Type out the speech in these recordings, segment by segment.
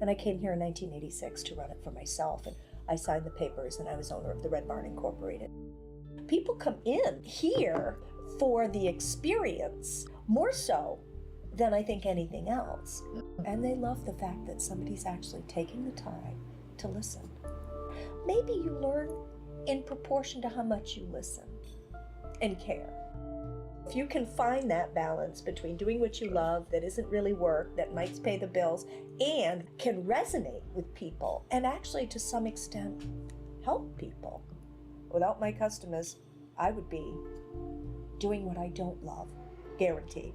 And I came here in 1986 to run it for myself, and I signed the papers, and I was owner of the Red Barn Incorporated. People come in here for the experience, more so than I think anything else. And they love the fact that somebody's actually taking the time to listen. Maybe you learn in proportion to how much you listen and care. If you can find that balance between doing what you love that isn't really work, that might pay the bills, and can resonate with people and actually to some extent help people. Without my customers, I would be doing what I don't love, guaranteed.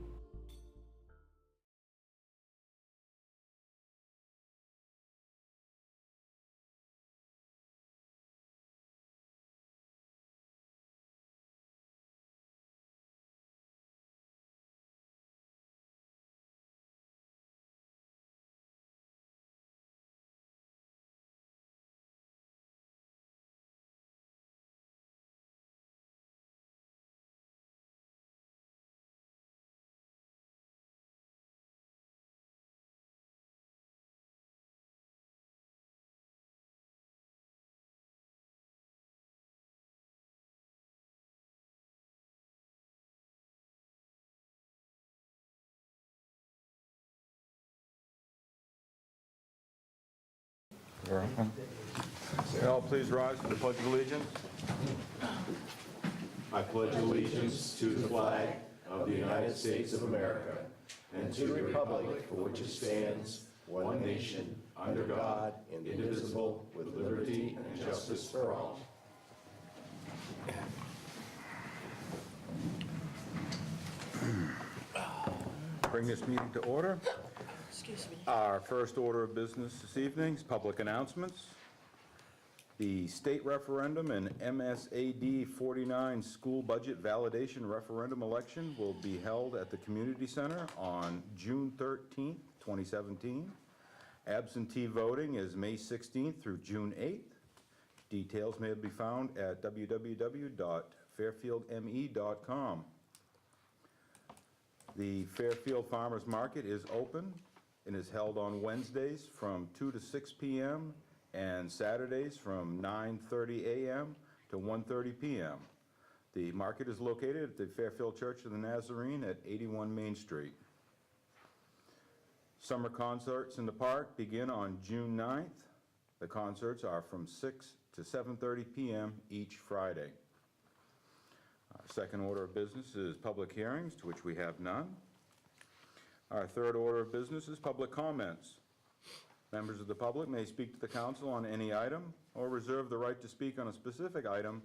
Say all, please rise for the Pledge of Allegiance. I pledge allegiance to the flag of the United States of America and to the republic for which it stands, one nation, under God, indivisible, with liberty and justice for all. Bring this meeting to order. Excuse me. Our first order of business this evening is public announcements. The state referendum and MSAD 49 school budget validation referendum election will be held at the Community Center on June 13th, 2017. Absentee voting is May 16th through June 8th. Details may be found at www.fairfieldme.com. The Fairfield Farmers Market is open and is held on Wednesdays from 2 to 6 p.m. and Saturdays from 9:30 a.m. to 1:30 p.m. The market is located at the Fairfield Church of the Nazarene at 81 Main Street. Summer concerts in the park begin on June 9th. The concerts are from 6 to 7:30 p.m. each Friday. Our second order of business is public hearings, to which we have none. Our third order of business is public comments. Members of the public may speak to the council on any item or reserve the right to speak on a specific item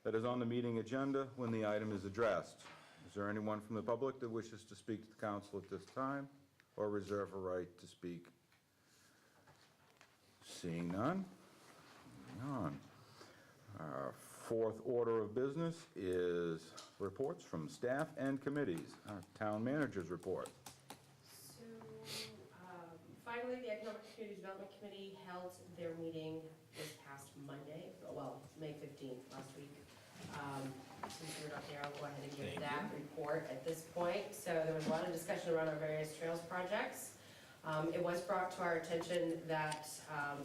that is on the meeting agenda when the item is addressed. Is there anyone from the public that wishes to speak to the council at this time or reserve a right to speak? Seeing none. Moving on. Our fourth order of business is reports from staff and committees. Our town manager's report. Finally, the Economic Community Development Committee held their meeting this past Monday, well, May 15th, last week. Since you're not there, I'll go ahead and give that report at this point. So there was a lot of discussion around our various trails projects. It was brought to our attention that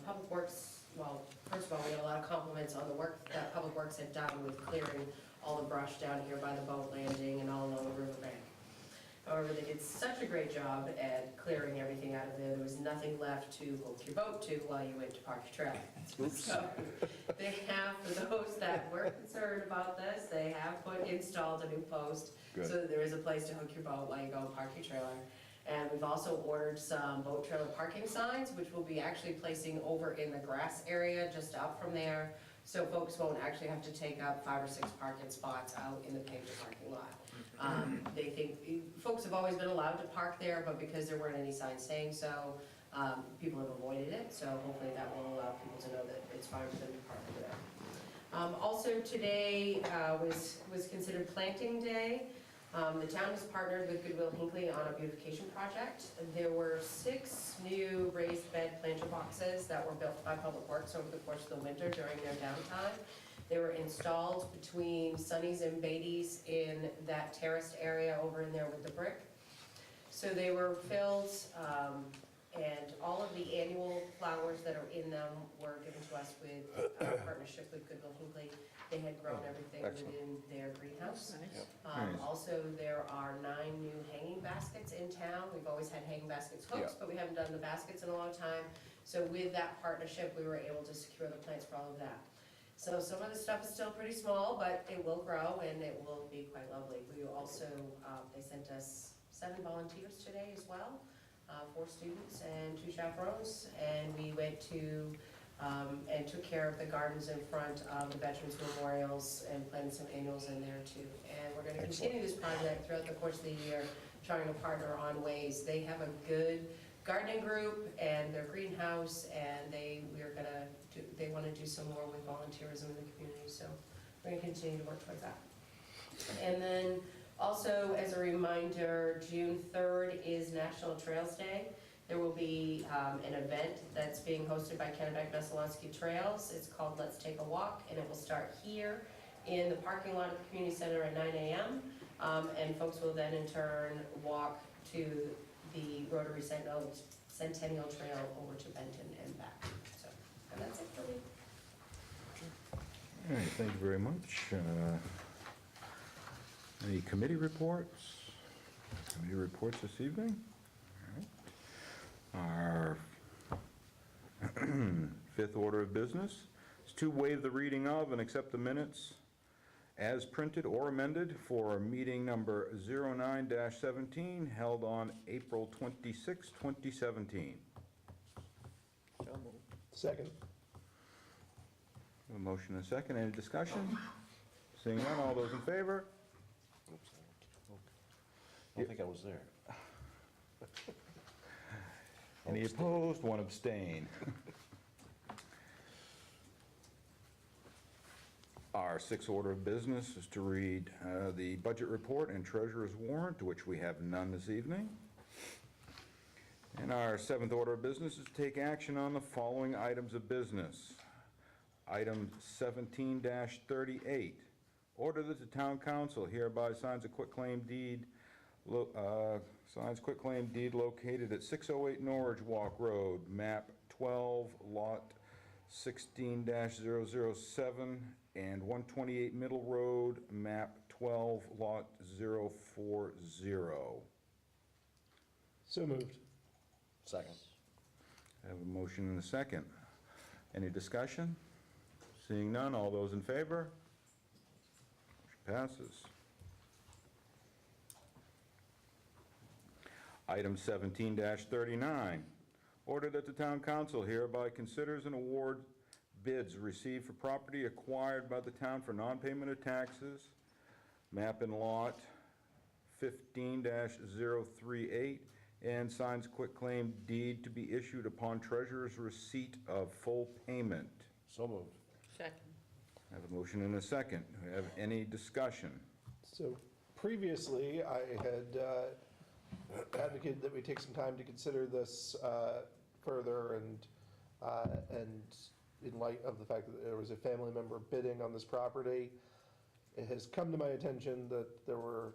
Public Works, well, first of all, we had a lot of compliments on the work that Public Works had done with clearing all the brush down here by the boat landing and all along the riverbank. However, they did such a great job at clearing everything out of there. There was nothing left to hook your boat to while you went to park your trailer. So they have, for those that were concerned about this, they have installed a new post. Good. So that there is a place to hook your boat while you go and park your trailer. And we've also ordered some boat trailer parking signs, which we'll be actually placing over in the grass area just up from there. So folks won't actually have to take up 5 or 6 parking spots out in the paved parking lot. They think, folks have always been allowed to park there, but because there weren't any signs saying so, people have avoided it. So hopefully that will allow people to know that it's fine for them to park there. Also today was considered planting day. The town has partnered with Goodwill Hinckley on a beautification project. There were 6 new raised bed planter boxes that were built by Public Works over the course of the winter during their downtime. They were installed between Sunny's and Beatty's in that terraced area over in there with the brick. So they were filled And all of the annual flowers that are in them were given to us with a partnership with Goodwill Hinckley. They had grown everything Excellent. within their greenhouse. Nice. Nice. Also, there are 9 new hanging baskets in town. We've always had hanging baskets hooks, but we haven't done the baskets in a long time. So with that partnership, we were able to secure the plants for all of that. So some of the stuff is still pretty small, but it will grow and it will be quite lovely. We also, they sent us 7 volunteers today as well, 4 students and 2 chaperones, and we went to, and took care of the gardens in front of the Veterans Memorials and planted some annuals in there too. And we're gonna continue this project throughout the course of the year, trying to partner on ways. They have a good gardening group and their greenhouse, and they wanna do some more with volunteerism in the community, so we're gonna continue to work towards that. And then also, as a reminder, June 3rd is National Trails Day. There will be an event that's being hosted by Kennebec-Messalonsky Trails. It's called Let's Take a Walk, and it will start here in the parking lot of the community center at 9 a.m. And folks will then in turn walk to the Rotary Centennial Trail over to Benton and back. So, and that's it for me. All right, thank you very much. Any committee reports? Committee reports this evening? All right. Our 5th order of business is to waive the reading of and accept the minutes as printed or amended for meeting number 09-17 held on April 26, 2017. Second. A motion and a second. Any discussion? Seeing none, all those in favor? Oops, I don't think I was there. Any opposed? One abstain. Our 6th order of business is to read the budget report and treasurer's warrant, which we have none this evening. And our 7th order of business is to take action on the following items of business. Item 17-38, order that the town council hereby signs a quitclaim deed located at 608 Norwich Walk Road, map 12, lot 16-007, and 128 Middle Road, map 12, lot 040. So moved. Second. I have a motion and a second. Any discussion? Seeing none, all those in favor? Motion passes. Item 17-39, order that the town council hereby considers and award bids received for property acquired by the town for non-payment of taxes, map and lot 15-038, and signs quitclaim deed to be issued upon treasurer's receipt of full payment. So moved. Second. I have a motion and a second. Do we have any discussion? So previously, I had advocated that we take some time to consider this further, and in light of the fact that there was a family member bidding on this property, it has come to my attention that there were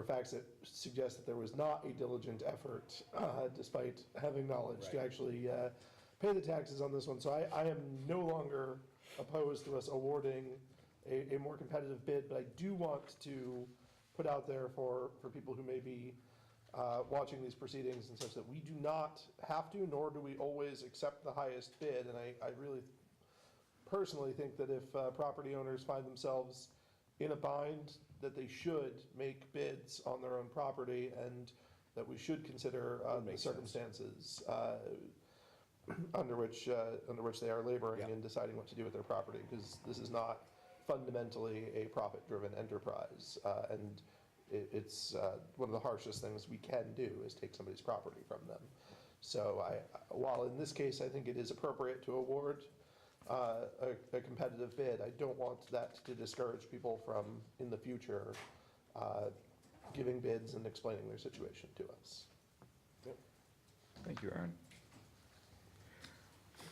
facts that suggest that there was not a diligent effort, despite having knowledge, to actually pay the taxes on this one. So I am no longer opposed to us awarding a more competitive bid, but I do want to put out there for people who may be watching these proceedings and such, that we do not have to, nor do we always accept the highest bid. And I really personally think that if property owners find themselves in a bind, that they should make bids on their own property, and that we should consider the circumstances under which they are laboring and deciding what to do with their property, because this is not fundamentally a profit-driven enterprise, and it's one of the harshest things we can do is take somebody's property from them. So while in this case I think it is appropriate to award a competitive bid, I don't want that to discourage people from, in the future, giving bids and explaining their situation to us. Thank you, Aaron.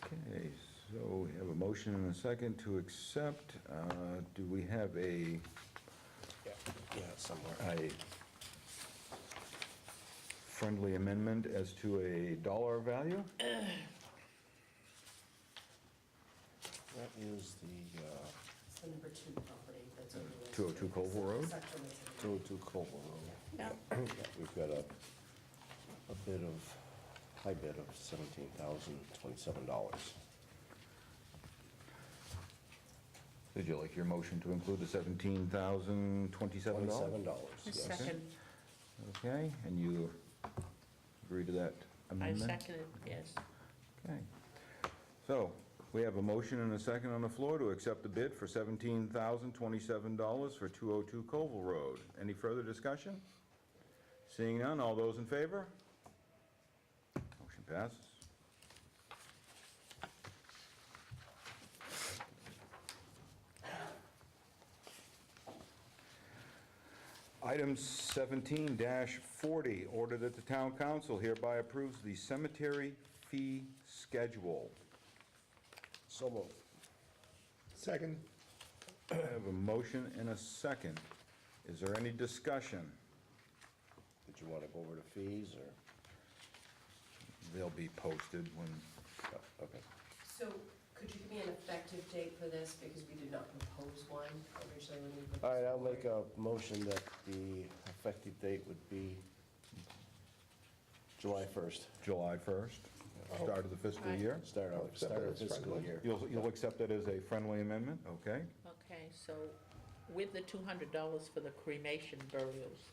Okay, so we have a motion and a second to accept. Do we have a Yeah, somewhere. friendly amendment as to a dollar value. That is the It's the number 2 property that's over there. 202 Colville Road? Section that's in- 202 Colville Road. Yeah. We've got a bid of, high bid of $17,027. Would you like your motion to include the $17,027? $27, yes. Second, Okay, and you agree to that I amendment? seconded, yes. Okay. So, we have a motion and a second on the floor to accept the bid for $17,027 for 202 Colville Road. Any further discussion? Seeing none, all those in favor? Motion passes. Item 17-40, order that the town council hereby approves the cemetery fee schedule. So moved. Second? I have a motion and a second. Is there any discussion? Did you want to go over the fees, or? They'll be posted when, Okay. So could you give me an effective date for this, because we did not propose one originally when we put this All right, I'll forward. make a motion that the effective date would be July 1st. July 1st, start of the fiscal Right. year. Start of fiscal friendly. year. You'll accept that as a friendly amendment, okay? Okay, so with the $200 for the cremation burials,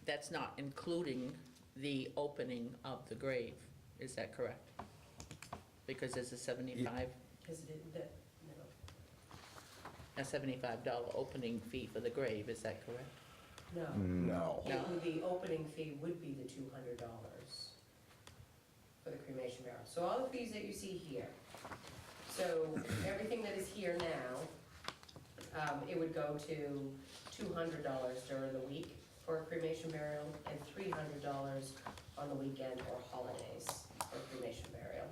that's not including the opening of the grave, is that correct? Because there's a $75 Because it didn't, no. a $75 opening fee for the grave, is that correct? No. No. The opening fee would be the $200 for the cremation barrel. So all the fees that you see here, so everything that is here now, it would go to $200 during the week for a cremation burial and $300 on the weekend or holidays for cremation burial.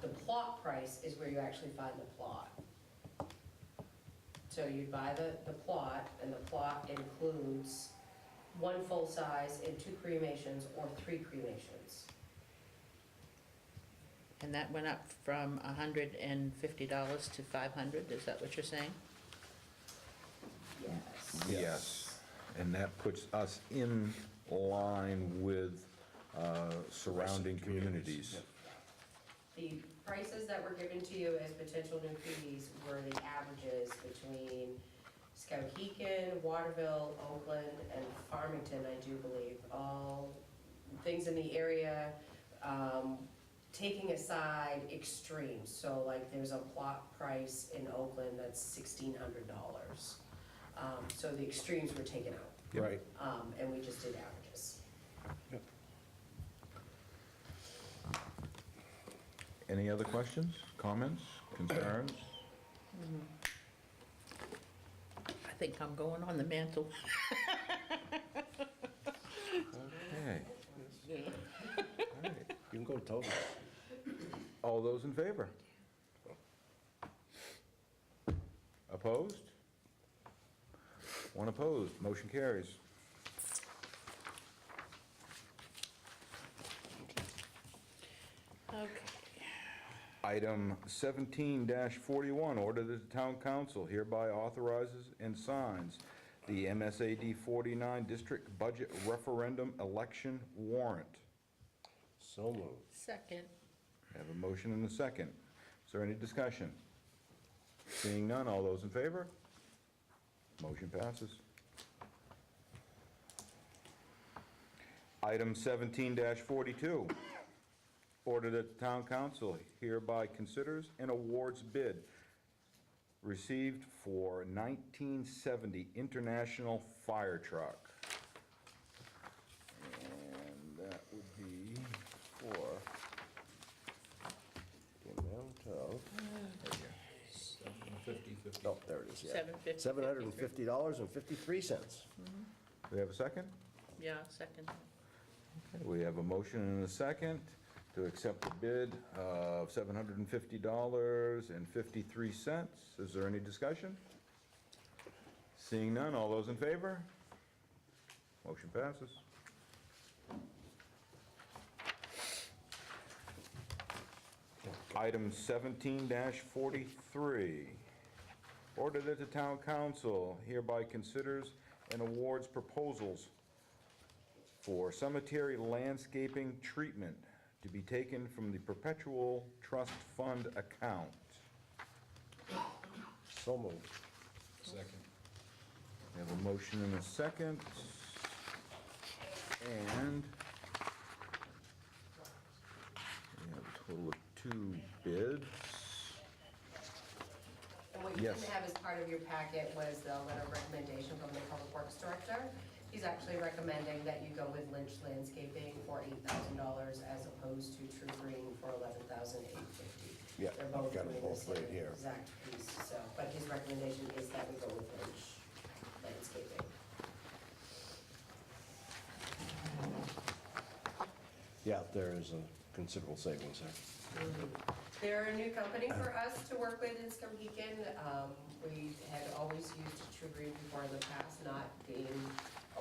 The plot price is where you actually find the plot. So you'd buy the plot, and the plot includes 1 full size and 2 cremations or 3 cremations. And that went up from $150 to $500, is that what you're saying? Yes. Yes. And that puts us in line with surrounding communities. The prices that were given to you as potential new fees were the averages between Skowhegan, Waterville, Oakland, and Farmington, I do believe. All things in the area, taking aside extremes. So like there's a plot price in Oakland that's $1,600. So the extremes were taken out, Right. and we just did averages. Any other questions, comments, concerns? I think I'm going on the mantle. Okay. All right. You can go to total. All those in favor? Opposed? One opposed, motion carries. Okay. Item 17-41, order that the town council hereby authorizes and signs the MSAD 49 district budget referendum election warrant. So moved. Second, I have a motion and a second. Is there any discussion? Seeing none, all those in favor? Motion passes. Item 17-42, order that the town council hereby considers and awards bid received for 1970 International Fire Truck. And that would be for, The amount of, oh, there it is, yeah. $750. $750.53. we have a second? Yeah, second. Okay, we have a motion and a second to accept the bid of $750.53. Is there any discussion? Seeing none, all those in favor? Motion passes. Item 17-43. Order that the town council hereby considers and awards proposals for cemetery landscaping treatment to be taken from the perpetual trust fund account. So moved. Second. We have a motion and a second. And we have a total of 2 bids. And what you Yes. didn't have as part of your packet was the letter of recommendation from the Public Works Director. He's actually recommending that you go with Lynch Landscaping for $8,000 as opposed to True Green for $11,850. Yeah, They're both I've got them doing the both right same here. exact piece, so, but his recommendation is that we go with Lynch Landscaping. Yeah, there is a considerable savings there. They're a new company for us to work with in Skowhegan. We had always used True Green before in the past, not being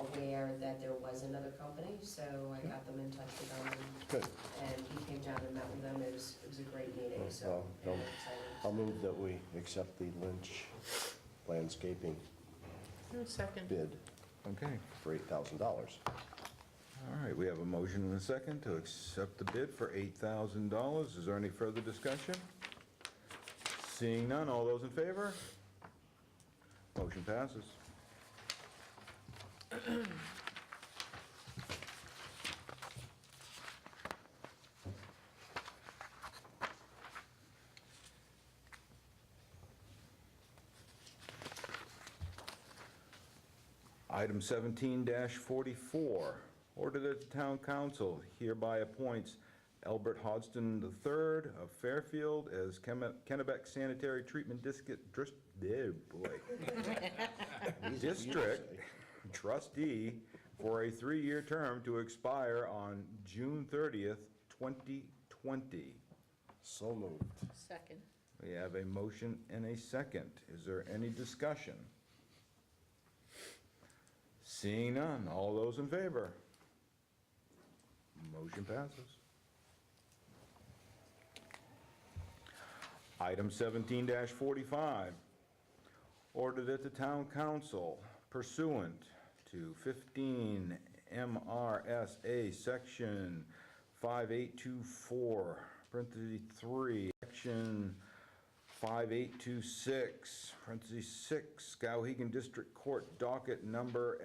aware that there was another company, so I got them in touch with them. Good. And he came down and met with them. It was a great meeting, so Well, we're I'll excited. move that we accept the Lynch landscaping Second. bid Okay. for $8,000. All right, we have a motion and a second to accept the bid for $8,000. Is there any further discussion? Seeing none, all those in favor? Motion passes. Item 17-44, order that the town council hereby appoints Albert Hodgson III of Fairfield as Kennebec Sanitary Treatment District trustee for a 3-year term to expire on June 30th, 2020. So moved. Second. We have a motion and a second. Is there any discussion? Seeing none, all those in favor? Motion passes. Item 17-45, order that the town council pursuant to 15 MRSA Section 5824, parentheses 3, Section 5826, parentheses 6, Skowhegan District Court docket number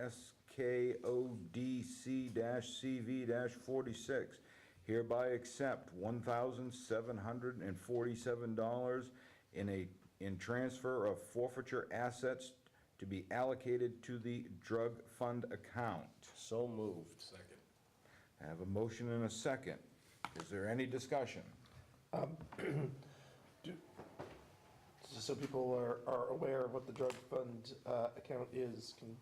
SKODC-CV-46, hereby accept $1,747 in transfer of forfeiture assets to be allocated to the drug fund account. So moved. Second. I have a motion and a second. Is there any discussion? So people are aware of what the drug fund account is, can you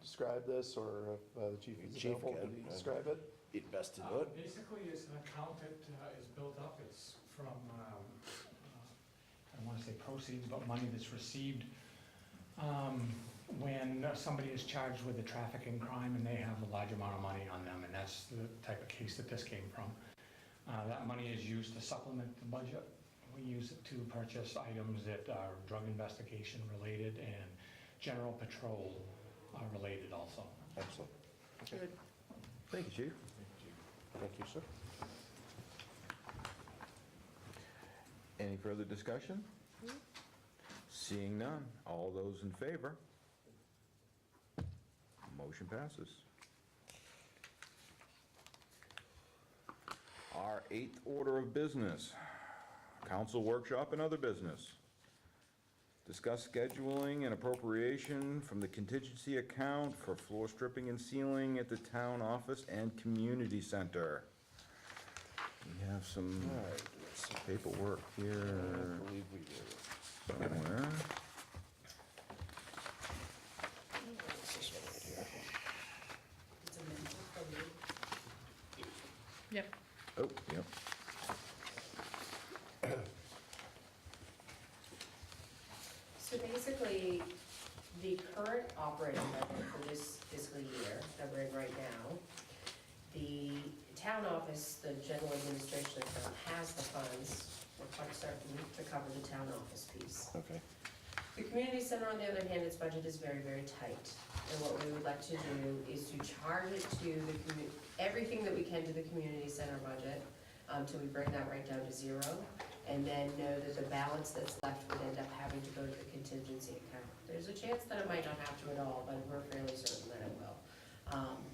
describe this, or if the chief is Chief available, can. can you describe it? He'd best to do it. Basically, it's an account that is built up. It's from, I don't want to say proceeds, but money that's received when somebody is charged with a trafficking crime and they have a large amount of money on them, and that's the type of case that this came from. That money is used to supplement the budget. We use it to purchase items that are drug investigation related and general patrol related also. Excellent. Good. Thank you, Chief. Thank you, sir. Any further discussion? Seeing none, all those in favor? Motion passes. Our 8th order of business, council workshop and other business. Discuss scheduling and appropriation from the contingency account for floor stripping and sealing at the town office and community center. We have some All right, let's see. paperwork I here believe we do. somewhere. It's this one right here. It's a mental for me. Yep. Oh, yep. So basically, the current operating budget for this fiscal year that we're in right now, the town office, the general administration account, has the funds, we're quite certain, to cover the town office piece. Okay. The community center, on the other hand, its budget is very, very tight. And what we would like to do is to charge it to everything that we can to the community center budget, till we bring that right down to zero. And then know that the balance that's left would end up having to go to the contingency account. There's a chance that it might not have to at all, but we're fairly certain that it will.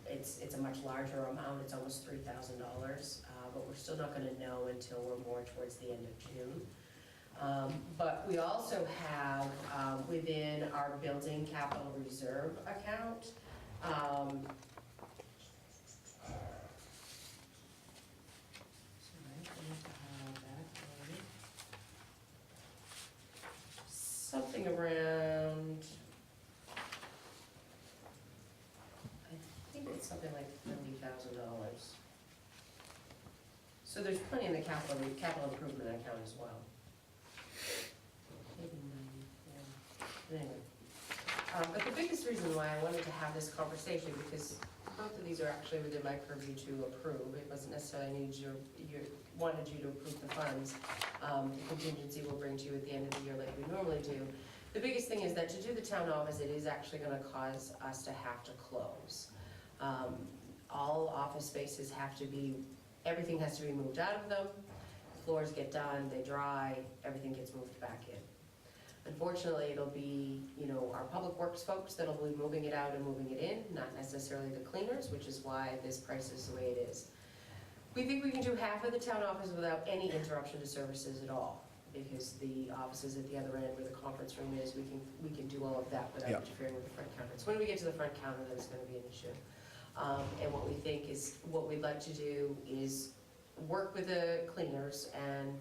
It's a much larger amount, it's almost $3,000, but we're still not gonna know until we're more towards the end of June. But we also have, within our building capital reserve account, something around, I think it's something like $90,000. So there's plenty in the capital improvement account as well. Maybe 90, yeah. Anyway. But the biggest reason why I wanted to have this conversation, because both of these are actually within my purview to approve. It wasn't necessarily wanted you to approve the funds. The contingency we'll bring to you at the end of the year like we normally do. The biggest thing is that to do the town office, it is actually going to cause us to have to close. All office spaces have to be, everything has to be moved out of them. Floors get done, they dry, everything gets moved back in. Unfortunately, it'll be, our public works folks that'll be moving it out and moving it in, not necessarily the cleaners, which is why this price is the way it is. We think we can do half of the town office without any interruption to services at all, because the offices at the other end where the conference room is, we can do all of that without interfering with the front counter. When we get to the front counter, that's going to be an issue. And what we think is, what we'd like to do is work with the cleaners and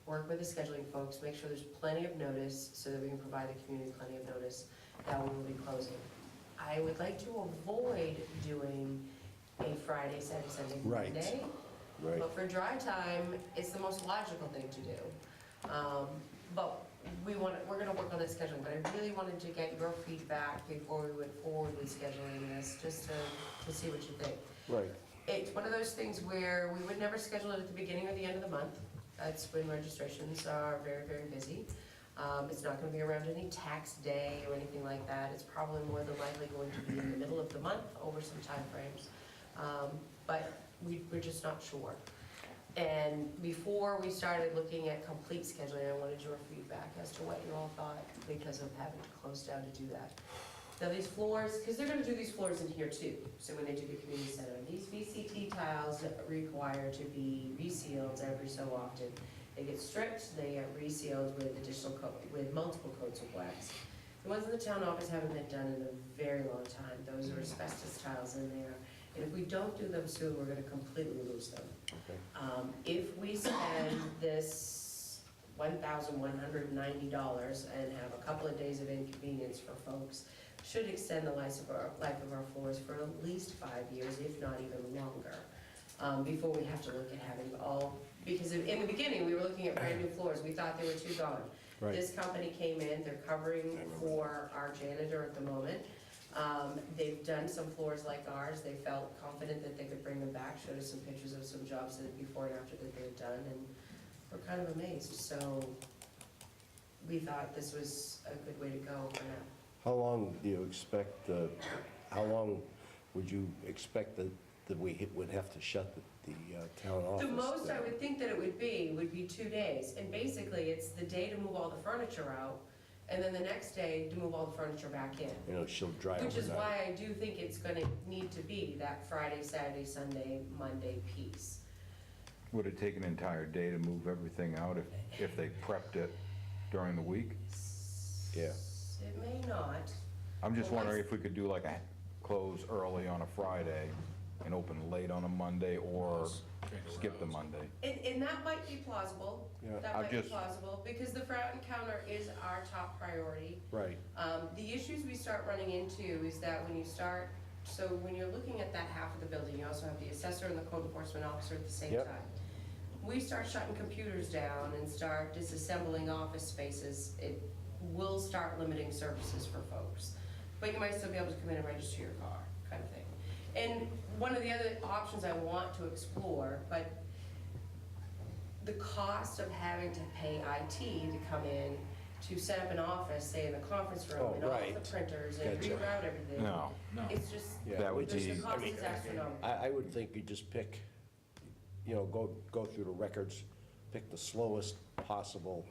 work with the scheduling folks, make sure there's plenty of notice so that we can provide the community plenty of notice that we will be closing. I would like to avoid doing a Friday, Saturday, Sunday, Right. Monday. Right. But for dry time, it's the most logical thing to do. But we're gonna work on that scheduling, but I really wanted to get your feedback before we went forward with scheduling this, just to see what you think. Right. It's one of those things where we would never schedule it at the beginning or the end of the month. That's when registrations are very, very busy. It's not gonna be around any tax day or anything like that. It's probably more than likely going to be in the middle of the month over some time frames. But we're just not sure. And before we started looking at complete scheduling, I wanted your feedback as to what you all thought because of having to close down to do that. Now these floors, because they're gonna do these floors in here too, so when they do the community center, these VCT tiles require to be resealed every so often. They get stripped, they get resealed with with multiple coats of wax. The ones in the town office haven't been done in a very long time. Those are asbestos tiles in there. And if we don't do them soon, we're gonna completely lose them. Okay. If we spend this $1,190 and have a couple of days of inconvenience for folks, should extend the life of our floors for at least 5 years, if not even longer, before we have to look at having all, because in the beginning, we were looking at brand new floors, we thought they were too gone. Right. This company came in, they're covering for our janitor at the moment. They've done some floors like ours, they felt confident that they could bring them back, showed us some pictures of some jobs that before and after that they've done, and we're kind of amazed, so we thought this was a good way to go for now. How long do you expect, how long would you expect that we would have to shut the town office The most down? I would think that it would be 2 days, and basically it's the day to move all the furniture out, and then the next day to move all the furniture back in. You know, she'll dry overnight. Which is why I do think it's gonna need to be that Friday, Saturday, Sunday, Monday piece. Would it take an entire day to move everything out if they prepped it during the week? Yeah. It may not. I'm just Well, wondering if we could do like a close early on a Friday and open late on a Monday, or skip the Monday. And that might be plausible. Yeah. That I've might be just- plausible, because the front counter is our top priority. Right. The issues we start running into is that when you're looking at that half of the building, you also have the assessor and the code enforcement officer at the same Yep. time. We start shutting computers down and start disassembling office spaces, it will start limiting services for folks. but you might still be able to come in and register your car, kind of thing. And one of the other options I want to explore, but the cost of having to pay IT to come in to set up an office, say in the conference room, Oh, and all right. the printers, and Gotcha. reroute everything. No, It's just, Yeah. that would just be, the cost is astronomical. I would think you just pick, go through the records, pick the slowest possible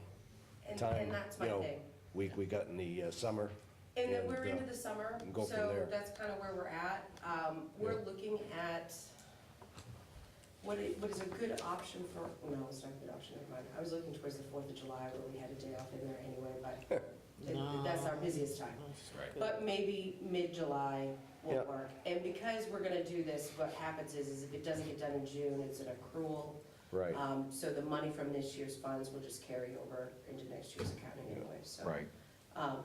time. And that's my you know, thing. We got in the summer. And then And, we're into the summer, and go from so there. that's kind of where we're at. We're Yeah. looking at what is a good option for, no, it's not a good option, never mind. I was looking towards the 4th of July where we had a day off in there anyway, but that's our busiest time. But maybe mid-July will Yeah. work. And because we're gonna do this, what happens is if it doesn't get done in June, it's an accrual. Right. So the money from this year's funds will just carry over into next year's accounting anyway, so. right.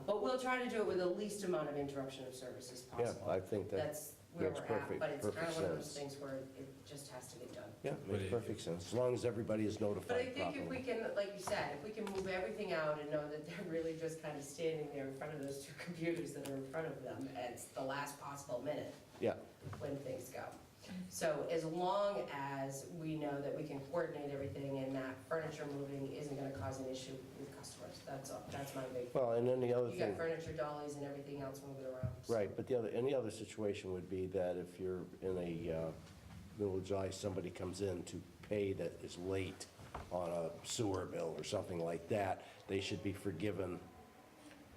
But we'll try to do it with the least amount of interruption of service as Yeah, possible. I think That's where makes we're at, perfect- but it's kind of perfect one of those sense. things where it just has to get done. Yeah, But makes it- perfect sense, as long as everybody is But I notified think if we properly. can, like you said, if we can move everything out and know that they're really just kind of standing there in front of those two computers that are in front of them at the last possible minute Yeah, when things go. So as long as we know that we can coordinate everything and that furniture moving isn't gonna cause an issue with customers, that's all, that's my big. well, and then the other You got thing, furniture dollies and everything else moving around. so. right, but any other situation would be that if you're in a middle of July, somebody comes in to pay that is late on a sewer bill or something like that, they should be forgiven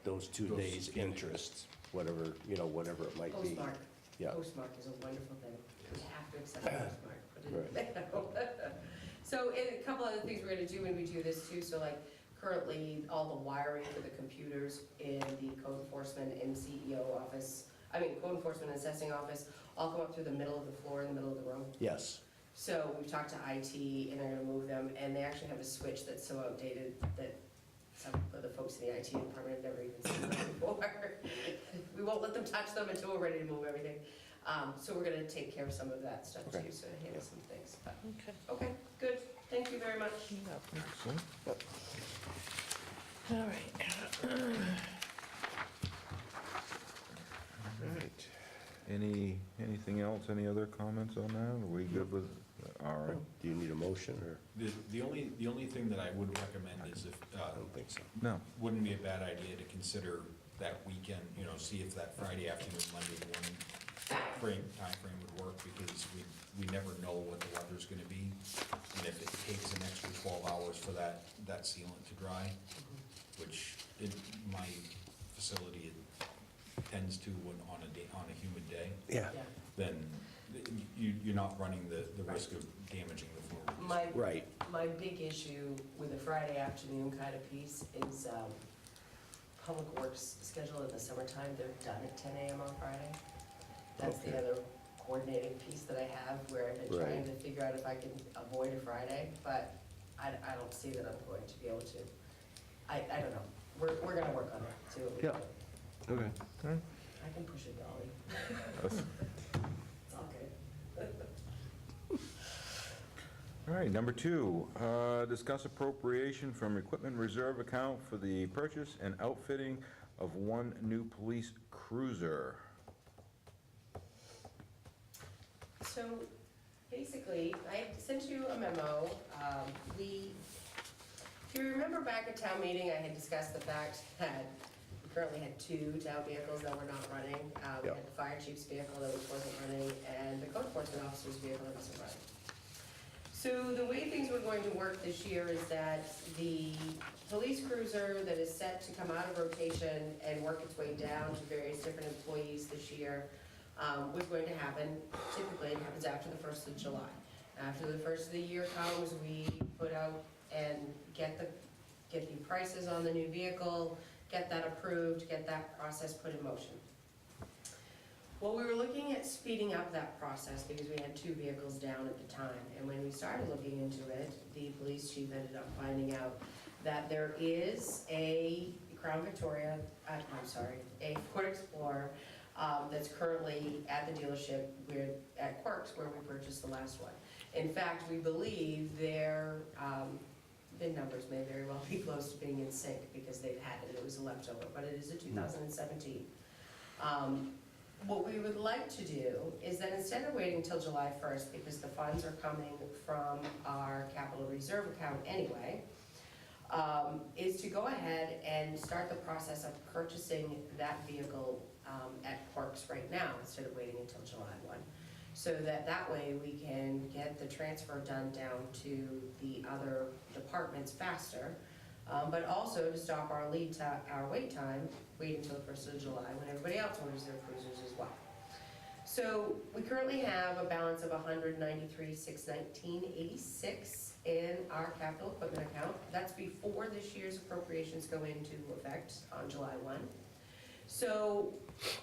those 2 Those days' two interest, whatever it might be. Postmark. Yeah. Postmark is a wonderful thing. We have to accept postmark, put it in. So a couple other things we're gonna do when we do this too, so like currently all the wiring for the computers in the code enforcement and code enforcement and assessing office, all come up through the middle of the floor in the middle of the room. Yes, So we've talked to IT and they're gonna move them, and they actually have a switch that's so outdated that some of the folks in the IT department have never even seen them before. We won't let them touch them until we're ready to move everything. So we're gonna take care of some of that stuff Okay. too, so to handle some things. But, Okay. okay, good, thank you very much. All right. All right. Anything else, any other comments on that? Are we good with, all right. do you need a motion, or, The only thing that I would recommend is if, I don't think so. No, wouldn't be a bad idea to consider that weekend, see if that Friday afternoon, Monday morning time frame would work, because we never know what the weather's gonna be. And if it takes an extra 12 hours for that sealant to dry, which in my facility it tends to when on a humid day, Yeah, Yeah. then you're not running the risk of damaging the floor. right, My big issue with the Friday afternoon kind of piece is Public Works schedule in the summertime, they're done at 10 a.m. on Friday. That's the Okay. other coordinating piece that I have, where I've been trying to figure out if I can avoid a Friday, but I don't see that I'm going to be able to. I don't know, we're gonna work on it, see what we can Yeah. do. okay. I can push a dolly. It's all good. all right, number 2, discuss appropriation from equipment reserve account for the purchase and outfitting of 1 new police cruiser. So basically, I sent you a memo. If you remember back at town meeting, I had discussed the fact that we currently had 2 town vehicles that were not running. We had the fire chief's vehicle that wasn't running and the code enforcement officer's vehicle that wasn't running. So the way things were going to work this year is that the police cruiser that is set to come out of rotation and work its way down to various different employees this year was going to happen. Typically, it happens after the 1st of July. After the 1st of the year comes, we put out and get the prices on the new vehicle, get that approved, get that process put in motion. Well, we were looking at speeding up that process because we had 2 vehicles down at the time. And when we started looking into it, the police chief ended up finding out that there is a a Ford Explorer that's currently at the dealership at Quirk's where we purchased the last one. In fact, we believe their VIN numbers may very well be close to being in sync because they've had it was a leftover, but it is a 2017. What we would like to do is that instead of waiting until July 1st, because the funds are coming from our capital reserve account anyway, is to go ahead and start the process of purchasing that vehicle at Parks right now, instead of waiting until July 1. So that way we can get the transfer done down to the other departments faster, but also to stop our wait time, wait until the 1st of July when everybody else orders their cruisers as well. So we currently have a balance of $193,619.86 in our capital equipment account. That's before this year's appropriations go into effect on July 1. So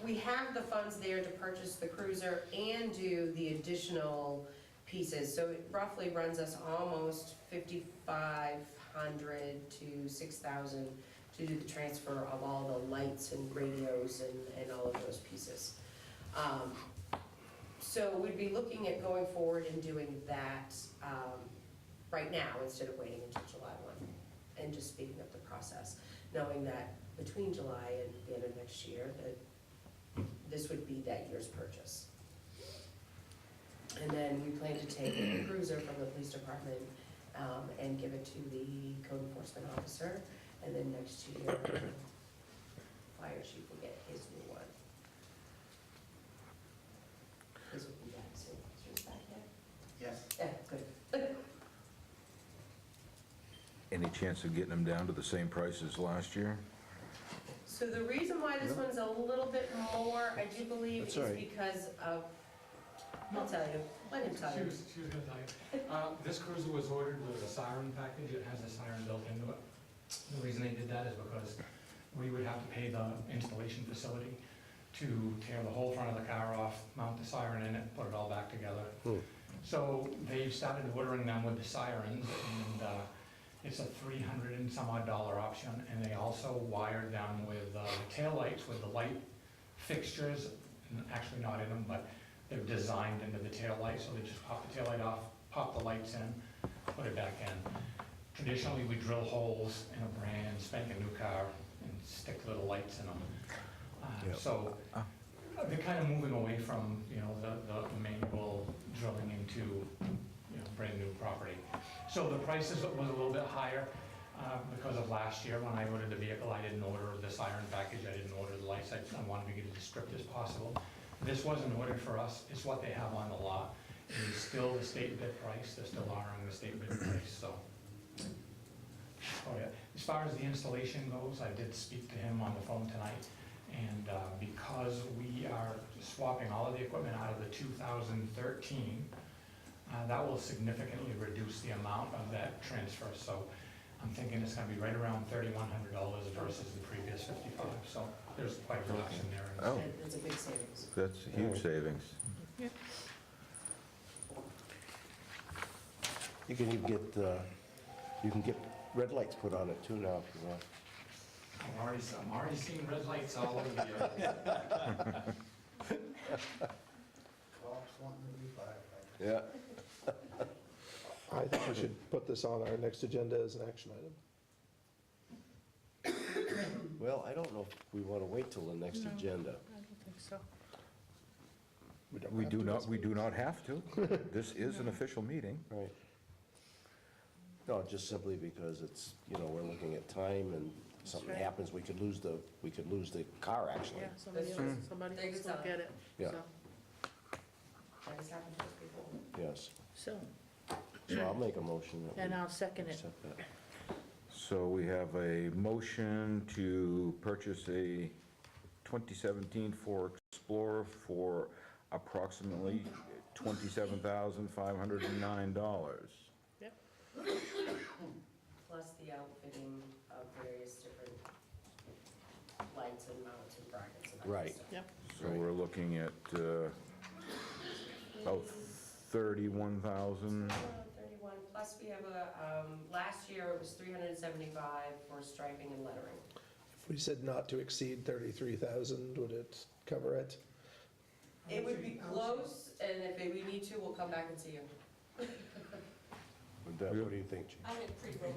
we have the funds there to purchase the cruiser and do the additional pieces. So it roughly runs us almost $5,500 to $6,000 to do the transfer of all the lights and radios and all of those pieces. So we'd be looking at going forward and doing that right now instead of waiting until July 1, and just speeding up the process, knowing that between July and the end of next year, that this would be that year's purchase. And then we plan to take the cruiser from the police department and give it to the code enforcement officer, and then next year, fire chief will get his new one. This would be back soon. Is yours back yet? Yes. Yeah, good. Any chance of getting them down to the same price as last year? So the reason why this one's a little bit more, I do believe, That's is all right. because of, I'll tell you, let him tell She you. was gonna tell you. This cruiser was ordered with a siren package, it has a siren built into it. The reason they did that is because we would have to pay the installation facility to tear the whole front of the car off, mount the siren in it, put it all back together. So they started ordering them with the sirens, and it's a $300 and some odd option, and they also wired them with taillights with the light fixtures, and actually not in them, but they're designed into the taillight, so they just pop the taillight off, pop the lights in, put it back in. Traditionally, we drill holes in a brand spanking new car and stick little lights in them. So they're kind of moving away from, the manual drilling into, brand new property. So the prices was a little bit higher because of last year when I ordered the vehicle. I didn't order the siren package, I didn't order the lights. I wanted to get it as strict as possible. This wasn't ordered for us, it's what they have on the lot. It is still the state bid price, they're still honoring the state bid price, so. Oh yeah, as far as the installation goes, I did speak to him on the phone tonight, and because we are swapping all of the equipment out of the 2013, that will significantly reduce the amount of that transfer, so I'm thinking it's gonna be right around $3,100 versus the previous 55, so there's quite a reduction there. Oh. It's a big savings. That's a huge savings. You can even get red lights put on it too now if you want. I'm already seeing red lights all over the Yeah. I think we should put this on our next agenda as an action item. Well, I don't know if we want to wait till the next agenda. I don't think so. don't We have do to not, this we week. do not have to. This is an official meeting. Right. No, just simply because it's, we're looking at time, and something right. happens, we could lose the car, actually. Yeah, somebody That's else, true. somebody They else could will sell it. get it. Yeah. So- That has happened to us before. Yes. So, So I'll make a motion that we and I'll second it. accept that. So we have a motion to purchase a 2017 Ford Explorer for approximately $27,509. Yep. Plus the outfitting of various different lights and mounts and brackets and that kind of Right. stuff. Yep. So we're looking at about 31,000. 31, plus we have last year it was 375 for striping and lettering. If we said not to exceed 33,000, would it cover it? It would be close, and if we need to, we'll come back and see you. What do you think, Chief? I think pre-vote.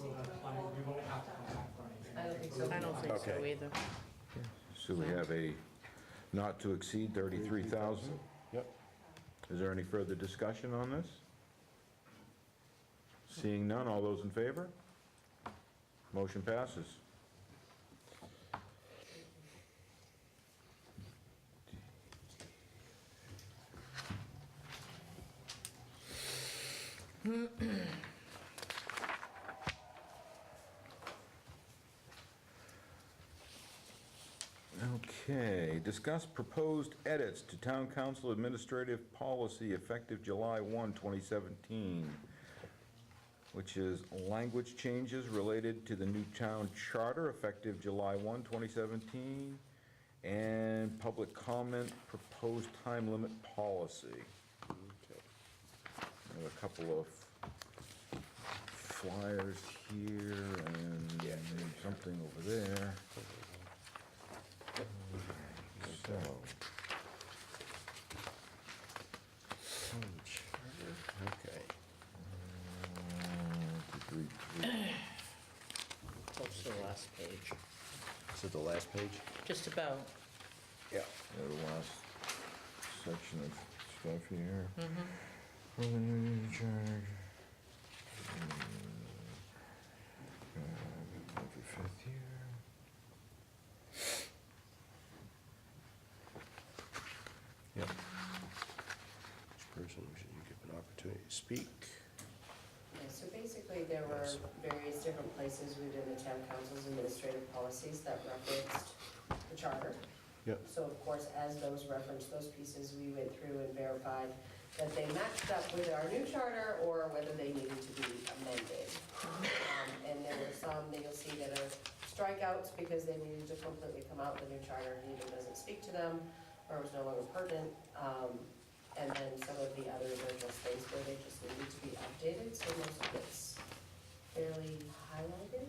We'll have plenty, we won't have to come back for anything. I don't think so. I don't think so Okay. either. So we have a not to exceed $33,000. Yep. Is there any further discussion on this? Seeing none, all those in favor? Motion passes. Okay, discuss proposed edits to Town Council Administrative Policy effective July 1, 2017, which is language changes related to the new town charter effective July 1, 2017, and public comment proposed time limit policy. I have a couple of flyers here and something over there. So, Okay. Close to the last page. Is it the last page? Just about. Yeah. the last section of stuff here. Every fifth year. Yep. Each person should give an opportunity to speak. Yeah, so basically, there were various different places within the town council's administrative policies that referenced the charter. Yep. So of course, as those referenced those pieces, we went through and verified that they matched up with our new charter or whether they needed to be amended. And there were some that you'll see that are strikeouts because they needed to completely come out. The new charter either doesn't speak to them or was no longer pertinent. And then some of the others are just things where they just needed to be updated, so most of it's fairly highlighted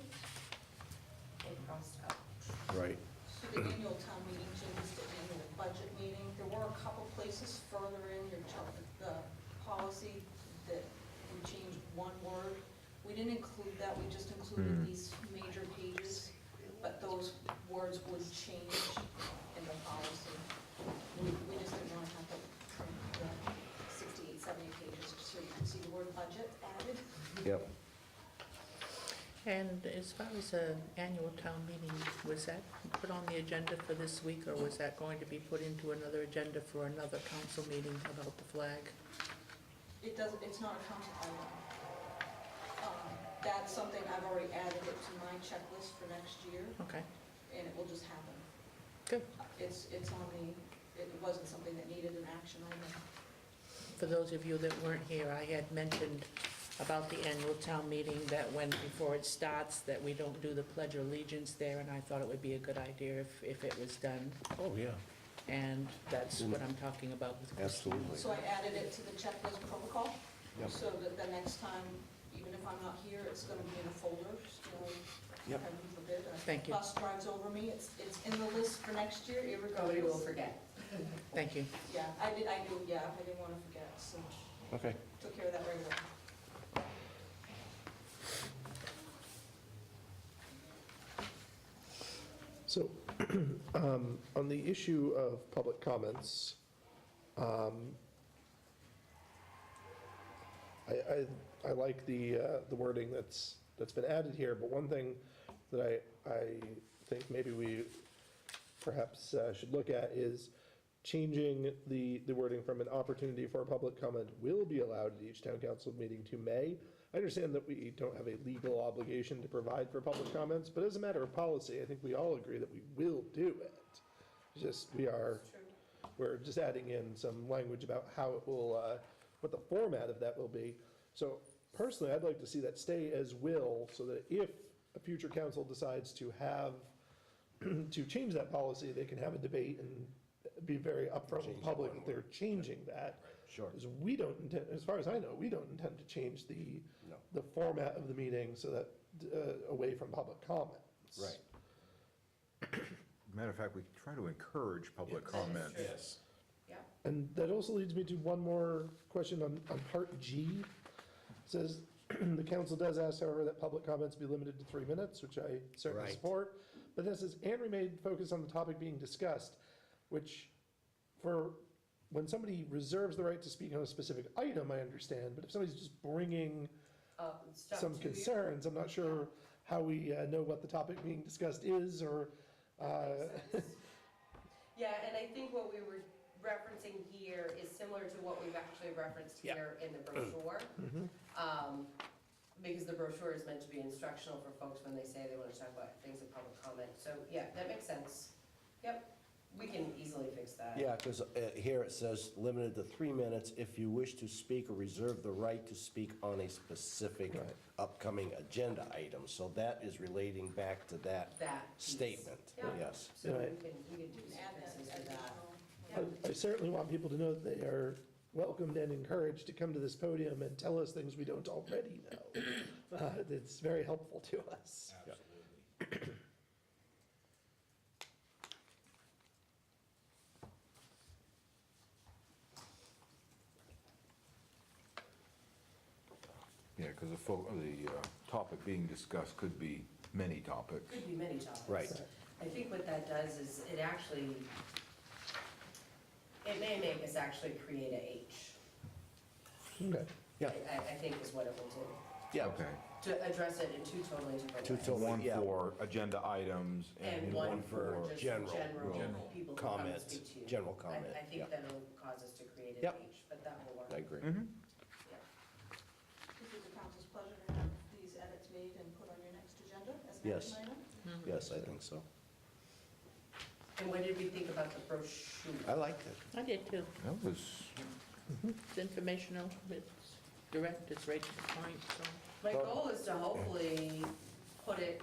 and crossed out. Right. So the annual town meeting changes to annual budget meeting, there were a couple places further in the policy that we changed one word. We didn't include that, we just included these major pages, but those words would change in the policy. We just didn't want to have to print the 68, 70 pages so you can see the word budget added. Yep. And as far as an annual town meeting, was that put on the agenda for this week, or was that going to be put into another agenda for another council meeting about the flag? It's not a council item. That's something I've already added it to my checklist for next year, Okay, and it will just happen. good. It's on it wasn't something that needed an action item. For those of you that weren't here, I had mentioned about the annual town meeting that when, before it starts, that we don't do the Pledge of Allegiance there, and I thought it would be a good idea if it was done. Oh, yeah. And that's what I'm talking about with Christine. Absolutely. So I added it to the checklist protocol, Yep. so that the next time, even if I'm not here, it's gonna be in a folder, still, Yep. heaven forbid, Thank you. bus drives over me, it's in the list for next year, Nobody will irregardless. forget. Thank you. Yeah, I knew, I didn't wanna forget, so Okay. took care of that right away. So, on the issue of public comments, I like the wording that's been added here, but one thing that I think maybe we perhaps should look at is changing the wording from an opportunity for public comment will be allowed at each town council meeting to may. I understand that we don't have a legal obligation to provide for public comments, but as a matter of policy, I think we all agree that we will do it. It's just, we're just adding in some language about how it will, what the format of that will be. So personally, I'd like to see that stay as will, so that if a future council decides to have, to change that policy, they can have a debate and be very upfront with the public that they're changing that. Sure. Because we don't intend, as far as I know, we don't intend to change No. the format of the meeting so that, away from public comments. Right. Matter of fact, we try to encourage public comment. Yes. Yeah. And that also leads me to one more question on part G. It says, the council does ask, however, that public comments be limited to 3 minutes, which I certainly Right. support. But this says, and remain focused on the topic being discussed, which for, when somebody reserves the right to speak on a specific item, I understand, but if somebody's just bringing Stuff some to you. concerns, I'm not sure how we know what the topic being discussed is, or, Makes sense. Yeah, and I think what we were referencing here is similar to what we've actually referenced Yeah. here in the brochure. Because the brochure is meant to be instructional for folks when they say they want to talk about things in public comment. So, yeah, that makes sense. Yep, we can easily fix that. Yeah, because here it says limited to 3 minutes if you wish to speak or reserve the right to speak on a specific Right. upcoming agenda item. So that is relating back to that That piece. statement, Yeah. yes. So Right. we can do some Add that fixes for that. additional. I certainly want people to know that they are welcomed and encouraged to come to this podium and tell us things we don't already know. It's very helpful to us. Absolutely. Yeah, because the topic being discussed could be many topics. Could be many topics. Right. I think what that does is it actually, it may make us actually create a H. Okay. Yeah. I think is what it will do. Yeah. Okay. To address it in two totally different Two ways. totally- One yeah. for agenda items And and one for for just general general people who come and comment, speak to you. general comment, I yeah. think that'll cause us to create an Yep. H, but that will work. I agree. Yeah. Is it the council's pleasure to have these edits made and put on your next agenda as an Yes. action item? Yes, I think so. And what did we think about the brochure? I liked it. I did too. That was, It's informational, it's direct, it's right to the point, so. My goal is to hopefully put it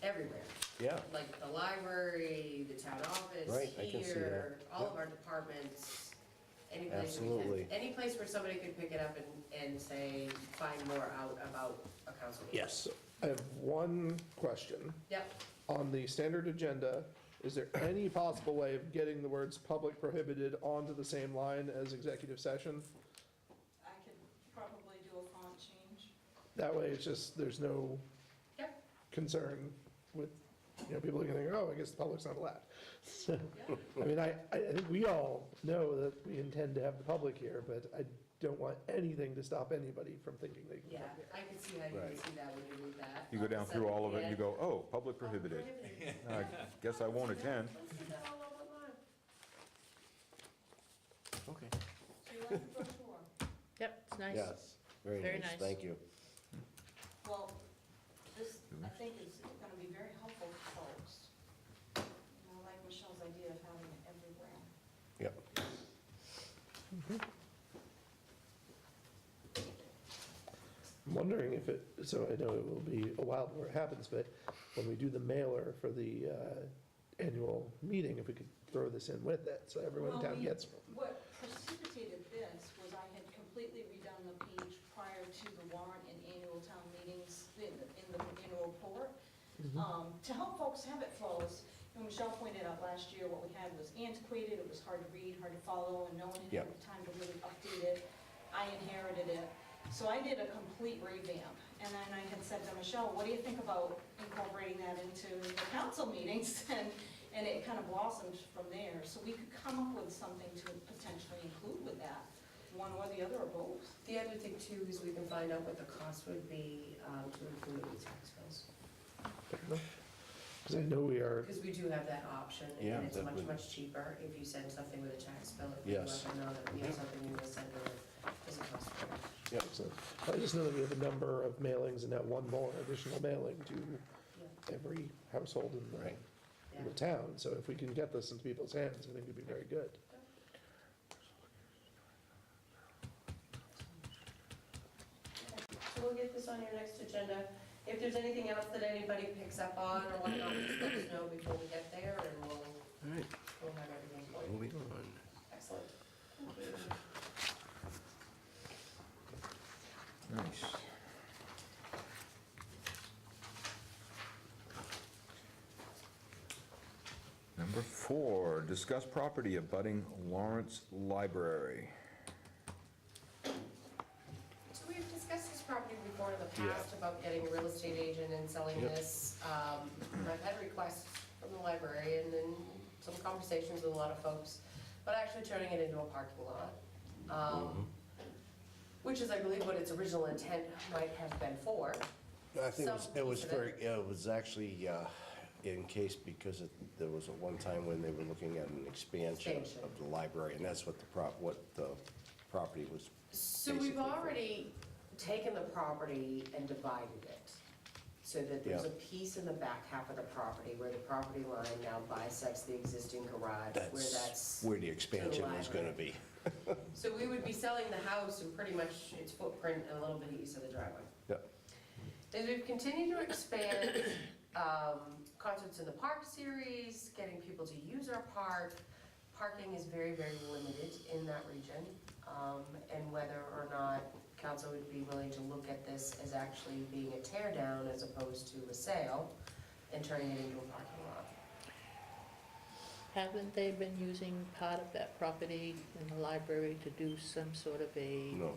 everywhere. Yeah. Like the library, the town office, Right, I can see here, that. all of Yep. our departments, any place we can. Absolutely. Any place where somebody could pick it up and say, find more out about a council meeting. Yes. I have one question. Yep, On the standard agenda, is there any possible way of getting the words public prohibited onto the same line as executive session? I could probably do a font change. That way, it's just, there's no Yep. concern with, people looking and think, oh, I guess the public's not allowed. So, yep. I mean, I think we all know that we intend to have the public here, but I don't want anything to stop anybody from thinking they can Yeah, come here. I can see how you Right. would see that when you read that. you go down through all of it and you go, oh, public Public prohibited. prohibited. I guess I won't attend. Let's do that all over line. Okay. So you like the brochure? Yep, it's nice. Yes, very Very nice, nice. thank you. Well, this, I think, is gonna be very helpful for folks. And I like Michelle's idea of having it everywhere. Yep. I'm wondering if it, so I know it will be a while before it happens, but when we do the mailer for the annual meeting, if we could throw this in with it, so everyone in town gets one. What precipitated this was I had completely redone the page prior to the warrant and annual town meetings in the annual report. To help folks have it flow, as Michelle pointed out last year, what we had was antiquated, it was hard to read, hard to follow, and no one had Yep. had time to really update it. I inherited it. So I did a complete revamp, and then I had said to Michelle, what do you think about incorporating that into the council meetings? And it kind of blossomed from there, so we could come up with something to potentially include with that, one or the other or both. The other thing too is we can find out what the cost would be to include it with tax bills. Because I know we are, Because we do have that option, Yeah, and it's that much, would- much cheaper if you send something with a tax bill. If you let Yes. them know that we have something you will send with, doesn't cost very much. Yep. so I just know that we have a number of mailings and that one more additional mailing to Yeah. every household in the, Right. in the town. So if we can get this into people's hands, I think it'd be very good. So we'll get this on your next agenda. If there's anything else that anybody picks up on or whatnot, just let us know before we get there, and we'll All right, have everything for you. moving on. Excellent. Thank you. Nice. Number 4, discuss property abutting Lawrence Library. So we've discussed this property before in the past about getting a real estate agent and selling Yep. this. I've had requests from the library and then some conversations with a lot of folks. but actually turning it into a parking lot. Which is, I believe, what its original intent might have been for. I think it was Some piece of very, it was actually in case because there was a one time when they were looking at an expansion Expansion. of the library, and that's what the property was. So we've basically for. already taken the property and divided it, so that there's Yeah. a piece in the back half of the property where the property line now bisects the existing garage, where that's That's where the expansion was gonna be. So we would be selling the house and pretty much its footprint and a little bit east of the driveway. Yep. As we've continued to expand concerts in the park series, getting people to use our park, parking is very, very limited in that region. And whether or not council would be willing to look at this as actually being a tear down as opposed to a sale and turning it into a parking lot. Haven't they been using part of that property in the library to do some sort of a? No.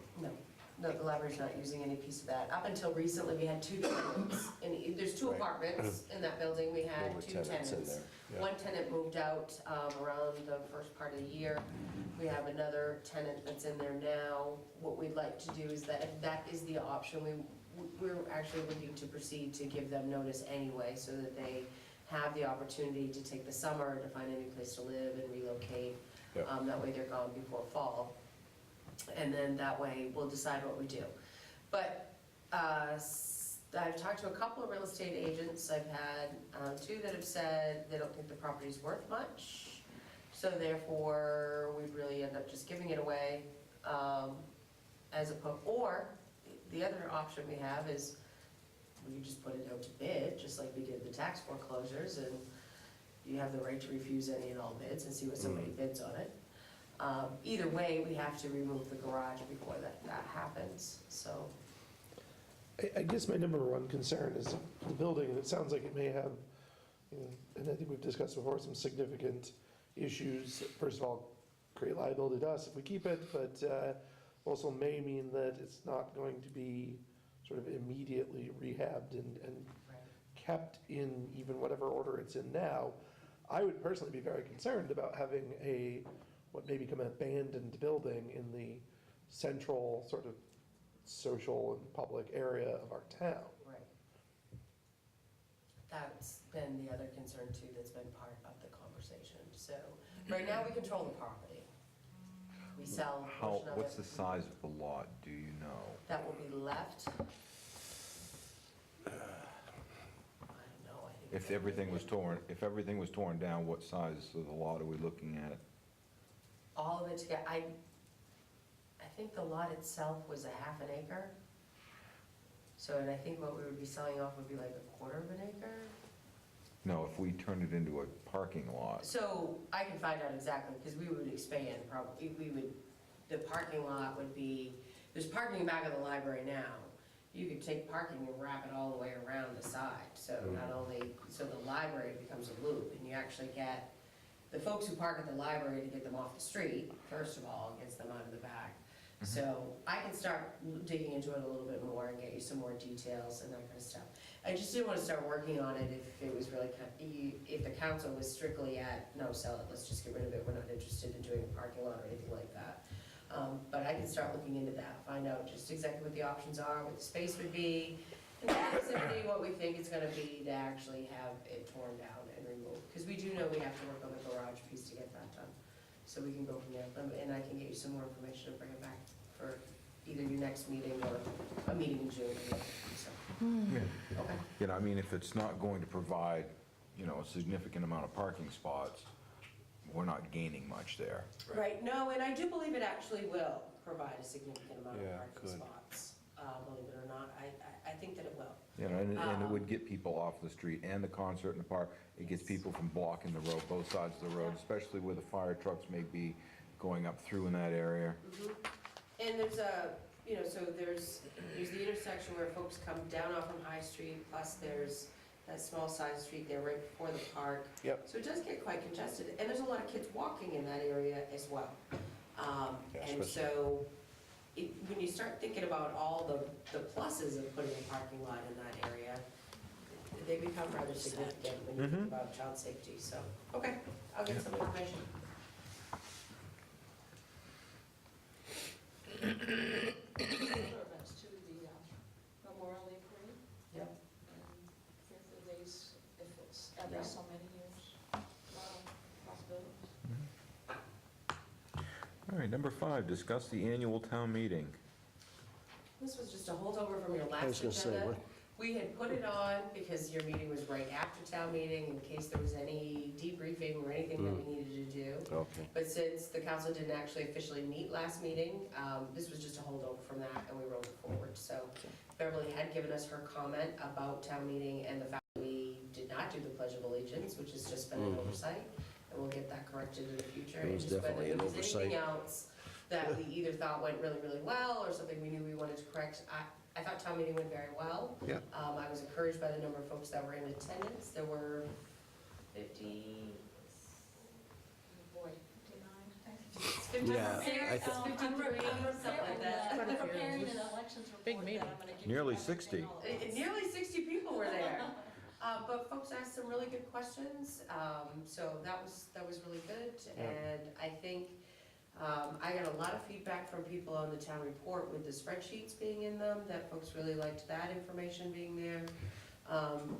No, the library's not using any piece of that. Up until recently, we had 2 tenants, and there's 2 Right. apartments in that building, we There had were 2 tenants in there, yeah. One tenant moved out around the first part of the year. We have another tenant that's in there now. What we'd like to do is that, if that is the option, we're actually looking to proceed to give them notice anyway, so that they have the opportunity to take the summer to find a new place to live and relocate. Yep. That way they're gone before fall. And then that way we'll decide what we do. But I've talked to a couple of real estate agents. I've had 2 that have said they don't think the property's worth much. So therefore, we'd really end up just giving it away as opposed, or the other option we have is we could just put it out to bid, just like we did the tax foreclosures, and you have the right to refuse any and all bids and see what somebody bids on it. Either way, we have to remove the garage before that happens, so. I guess my number one concern is the building, and it sounds like it may have, and I think we've discussed before, some significant issues. First of all, create liability to us if we keep it, but also may mean that it's not going to be sort of immediately rehabbed and kept in even whatever order it's in now. I would personally be very concerned about having what may become an abandoned building in the central sort of social and public area of our town. Right. That's been the other concern too, that's been part of the conversation. So, right now, we control the property. We sell a portion of it. What's the size of the lot, do you know? That will be left. I don't know, I think. If everything was torn down, what size of the lot are we looking at? All of it together, I think the lot itself was a half an acre. So, and I think what we would be selling off would be like a quarter of an acre. No, if we turned it into a parking lot. So I can find out exactly, because we would expand probably, the parking lot would be, there's parking back of the library now. You could take parking and wrap it all the way around the side. So not only, so the library becomes a loop, and you actually get the folks who park at the library to get them off the street, first of all, gets them out of the back. So I can start digging into it a little bit more and get you some more details and that kind of stuff. I just didn't want to start working on it if it was really, if the council was strictly at, no, sell it, let's just get rid of it, we're not interested in doing a parking lot or anything like that. But I can start looking into that, find out just exactly what the options are, what the space would be, and specifically what we think it's gonna be to actually have it torn down and removed. Because we do know we have to work on the garage piece to get that done. So we can go from there, and I can get you some more information and bring it back for either your next meeting or a meeting in June. So, okay. You know, I mean, if it's not going to provide, a significant amount of parking spots, we're not gaining much there. Right, no, and I do believe it actually will provide a significant amount of Yeah, parking good. spots. Believe it or not, I think that it will. And it would get people off the street and the concert in the park. It gets people from blocking the road, both sides of the road, especially where the fire trucks may be going up through in that area. And there's so there's the intersection where folks come down off from High Street, plus there's that small side street there right before the park. Yep. So it does get quite congested, and there's a lot of kids walking in that area as well. Yeah, And especially- so, when you start thinking about all the pluses of putting a parking lot in that area, they become rather significant when you think about child safety, so, okay, I'll get some information. right, number 5, discuss the annual town meeting. This was just a holdover from your I was last gonna say, agenda. what? We had put it on because your meeting was right after town meeting in case there was any debriefing or anything that we needed to do. Okay. But since the council didn't actually officially meet last meeting, this was just a holdover from that, and we rolled it forward. So Beverly had given us her comment about town meeting and the fact that we did not do the Pledge of Allegiance, which has just been an oversight, and we'll get that corrected in the future. It was And just whether definitely an there was anything oversight. else that we either thought went really, really well, or something we knew we wanted to correct. I thought town meeting went very well. Yeah. I was encouraged by the number of folks that were in attendance. There were 50, Boy, 59. Yeah, I It's thought- 53, something like that. I'm preparing an elections Big report meeting. that I'm gonna give you Nearly everything 60. all at once. Nearly 60 people were there. But folks asked some really good questions, so that was really good. And I think I got a lot of feedback from people on the town report with the spreadsheets being in them, that folks really liked that information being there.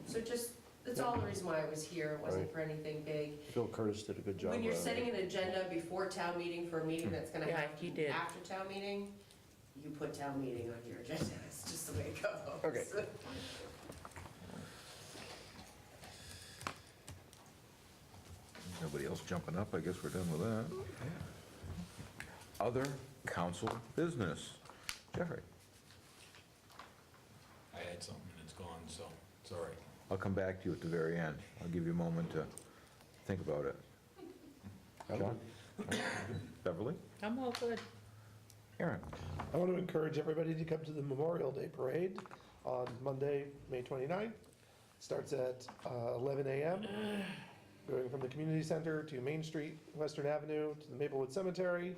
So just, that's all the reason why I was here, it wasn't Right. for anything big. Phil Curtis did a good job. When you're on it. setting an agenda before town meeting for a meeting that's gonna Yeah, happen he did. after town meeting, you put town meeting on your agenda, it's just the way it goes. Okay. Nobody else jumping up, I guess we're done with that. Other council business. Jeffrey, I had something and it's gone, so it's all right. I'll come back to you at the very end. I'll give you a moment to think about it. John? Beverly? I'm all good. Aaron? I want to encourage everybody to come to the Memorial Day Parade on Monday, May 29th. Starts at 11 a.m., going from the community center to Main Street, Western Avenue, to the Maplewood Cemetery,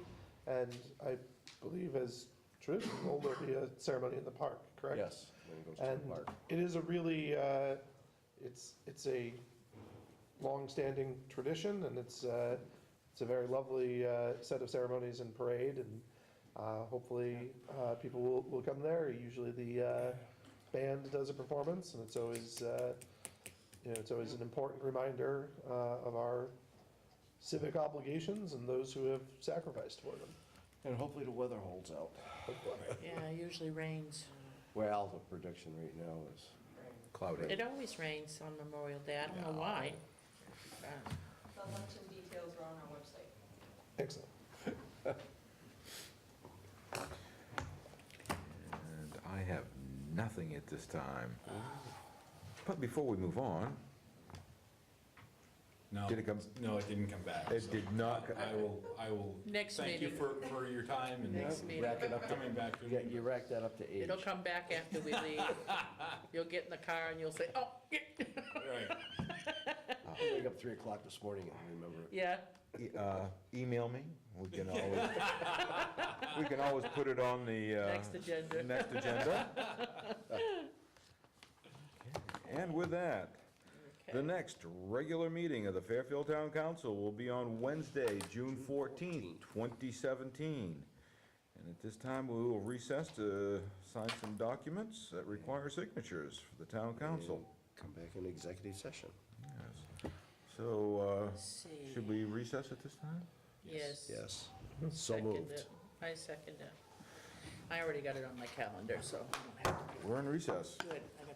and I believe as traditional, there'll be a ceremony in the park, correct? Yes, then it goes to And the park. it is a really, it's a long-standing tradition, and it's a very lovely set of ceremonies and parade, and hopefully people will come there. Usually the band does a performance, and it's always, it's always an important reminder of our civic obligations and those who have sacrificed for them. And hopefully the weather holds out. Yeah, it usually rains. Well, the prediction right now is Cloudy. It always rains on Memorial Day, I don't know why. The election details are on our website. Excellent. And I have nothing at this time. But before we move on, No, Did it come- no, it didn't come back. It so did not co- I will Next thank you meeting. for your time and Next meeting. rack it up to, coming back to yeah, me. you rack that up to age. It'll come back after we leave. You'll get in the car and you'll say, oh, Right. I wake up 3 o'clock this morning and remember it. yeah, email me. We can always put it on the next agenda. next agenda. And with that, the Okay. next regular meeting of the Fairfield Town Council will be on Wednesday, June 14th, 2017. And at this time, we will recess to sign some documents that require signatures for the town council. And come back in executive session. Yes. So, Let's see. should we recess at this time? Yes. Yes. So Second moved. it. I second it. I already got it on my calendar, so I don't have to. We're in recess. Good, I